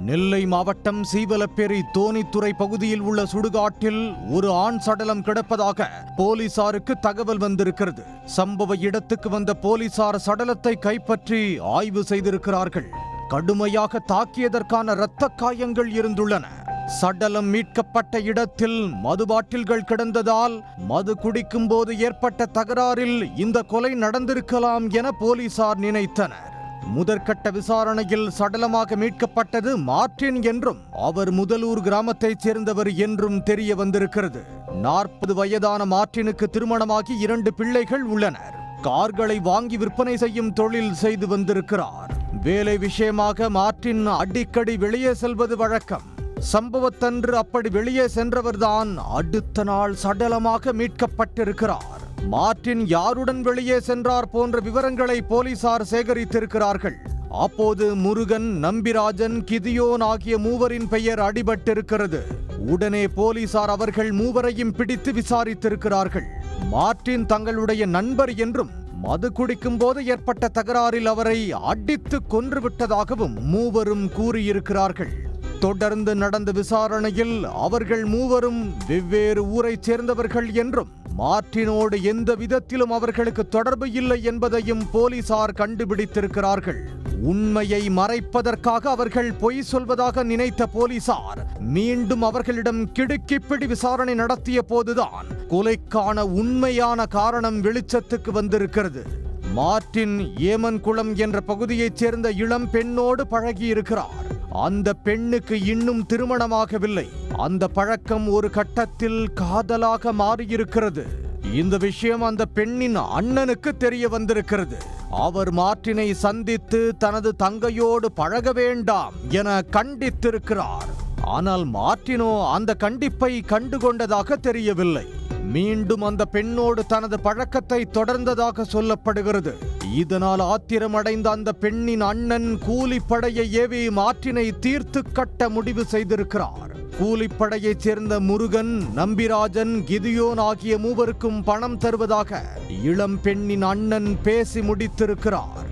நெல்லை மாவட்டம் சீவலப்பேரி தோணித்துறை பகுதியில் உள்ள சுடுகாட்டில் ஒரு ஆண் சடலம் கிடப்பதாக போலீசாருக்கு தகவல் வந்திருக்கிறது. சம்பவ இடத்துக்கு வந்த போலீசார் சடலத்தை கைப்பற்றி ஆய்வு செய்திருக்கிறார்கள். கடுமையாக தாக்கியதற்கான இரத்த காயங்கள் இருந்துள்ளன. சடலம் மீட்கப்பட்ட இடத்தில் மது பாட்டில்கள் கிடந்ததால் மது குடிக்கும் போது ஏற்பட்ட தகராறில் இந்த கொலை நடந்திருக்கலாம் என போலீசார் நினைத்தனர். முதற்கட்ட விசாரணையில் சடலமாக மீட்கப்பட்டது மார்டின் என்றும் அவர் முதலூர் கிராமத்தைச் சேர்ந்தவர் என்றும் தெரிய வந்திருக்கிறது. 40 வயதான மார்டினுக்கு திருமணமாகி 2 பிள்ளைகள் உள்ளனர். கார்களை வாங்கி விற்பனை செய்யும் தொழில் செய்து வந்திருக்கிறார். வேலை விஷயமாக மார்டின் அடிக்கடி வெளியே செல்வது வழக்கம். சம்பவத்தன்று அப்படி வெளியே சென்றவர்தான் அடுத்த நாள் சடலமாக மீட்கப்பட்டிருக்கிறார். மார்டின் யாருடன் வெளியே சென்றார் போன்ற விவரங்களை போலீசார் சேகரித்திருக்கிறார்கள். அப்போது முருகன், நம்பிராஜன், கிதியோன் ஆகிய மூவரின் பெயர் அடிபட்டிருக்கிறது. உடனே போலீசார் அவர்கள் மூவரையும் பிடித்து விசாரித்திருக்கிறார்கள். மார்டின் தங்களுடைய நண்பர் என்றும் மது குடிக்கும் போது ஏற்பட்ட தகராறில் அவரை அடித்து கொன்றுவிட்டதாகவும் மூவரும் கூறியிருக்கிறார்கள். தொடர்ந்து நடந்த விசாரணையில் அவர்கள் மூவரும் வெவ்வேறு ஊரைச் சேர்ந்தவர்கள் என்றும் மார்டினோடு எந்த விதத்திலும் அவர்களுக்கு தொடர்பு இல்லை என்பதையும் போலீசார் கண்டுபிடித்திருக்கிறார்கள். உண்மையை மறைப்பதற்காக அவர்கள் பொய் சொல்வதாக நினைத்த போலீசார் மீண்டும் அவர்களிடம் கிடுக்கிப்பிடி விசாரணை நடத்திய போதுதான் கொலைக்கான உண்மையான காரணம் வெளிச்சத்துக்கு வந்திருக்கிறது. மார்டின் ஏமன்குளம் என்ற பகுதியைச் சேர்ந்த இளம் பெண்ணோடு பழகியிருக்கிறார். அந்த பெண்ணுக்கு இன்னும் திருமணமாகவில்லை. அந்த பழக்கம் ஒரு கட்டத்தில் காதலாக மாறியிருக்கிறது. இந்த விஷயம் அந்த பெண்ணின் அண்ணனுக்கு தெரிய வந்திருக்கிறது. அவர் மார்டினை சந்தித்து தனது தங்கையோடு பழக வேண்டாம் என கண்டித்திருக்கிறார். ஆனால் மார்டினோ அந்த கண்டிப்பை கண்டுகொண்டதாக தெரியவில்லை. மீண்டும் அந்த பெண்ணோடு தனது பழக்கத்தை தொடர்ந்ததாக சொல்லப்படுகிறது. இதனால் ஆத்திரமடைந்த அந்த பெண்ணின் அண்ணன் கூலிப்படையை ஏவி மார்டினை தீர்த்து கட்ட முடிவு செய்திருக்கிறார். கூலிப்படையைச் சேர்ந்த முருகன், நம்பிராஜன், கிதியோன் ஆகிய மூவருக்கும் பணம் தருவதாக இளம் பெண்ணின் அண்ணன் பேசி முடித்திருக்கிறார்.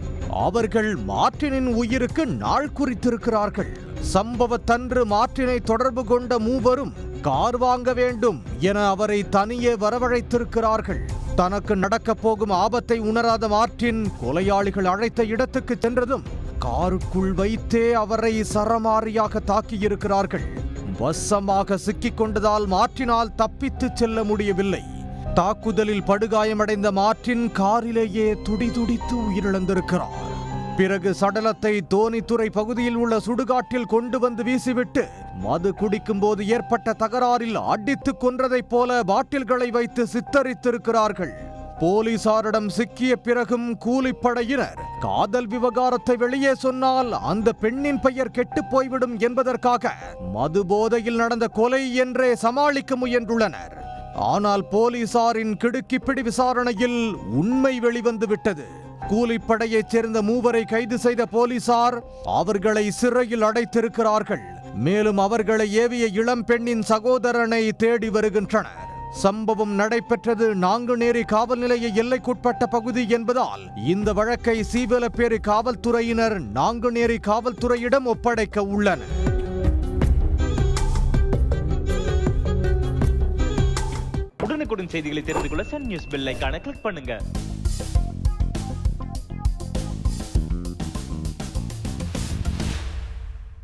அவர்கள் மார்டினின் உயிருக்கு நாள் குறித்திருக்கிறார்கள். சம்பவத்தன்று மார்டினை தொடர்பு கொண்ட மூவரும் கார் வாங்க வேண்டும் என அவரை தனியே வரவழைத்திருக்கிறார்கள். தனக்கு நடக்கப் போகும் ஆபத்தை உணராத மார்டின் கொலையாளிகள் அழைத்த இடத்துக்கு சென்றதும் காருக்குள் வைத்தே அவரை சரமாரியாக தாக்கியிருக்கிறார்கள். வசமாக சிக்கிக் கொண்டதால் மார்டினால் தப்பித்து செல்ல முடியவில்லை. தாக்குதலில் படுகாயமடைந்த மார்டின் காரிலேயே துடிதுடித்து உயிரிழந்திருக்கிறார். பிறகு சடலத்தை தோணித்துறை பகுதியில் உள்ள சுடுகாட்டில் கொண்டு வந்து வீசிவிட்டு மது குடிக்கும் போது ஏற்பட்ட தகராறில் அடித்து கொன்றதைப் போல பாட்டில்களை வைத்து சித்தரித்திருக்கிறார்கள். போலீசாரிடம் சிக்கிய பிறகும் கூலிப்படையினர் காதல் விவகாரத்தை வெளியே சொன்னால் அந்த பெண்ணின் பெயர் கெட்டு போய்விடும் என்பதற்காக மது போதையில் நடந்த கொலை என்றே சமாளிக்க முயன்றுள்ளனர். ஆனால் போலீசாரின் கிடுக்கிப்பிடி விசாரணையில் உண்மை வெளிவந்து விட்டது. கூலிப்படையைச் சேர்ந்த மூவரை கைது செய்த போலீசார் அவர்களை சிறையில் அடைத்திருக்கிறார்கள். மேலும் அவர்களை ஏவிய இளம் பெண்ணின் சகோதரனை தேடி வருகின்றனர். சம்பவம் நடைபெற்றது நாங்குநேரி காவல் நிலைய எல்லைக்குட்பட்ட பகுதி என்பதால் இந்த வழக்கை சீவலப்பேரி காவல்துறையினர் நாங்குநேரி காவல்துறையிடம் ஒப்படைக்க உள்ளனர். உடனுக்குடன் செய்திகளை தெரிந்து கொள்ள சன் நியூஸ் பெல் ஐகானை கிளிக் பண்ணுங்க.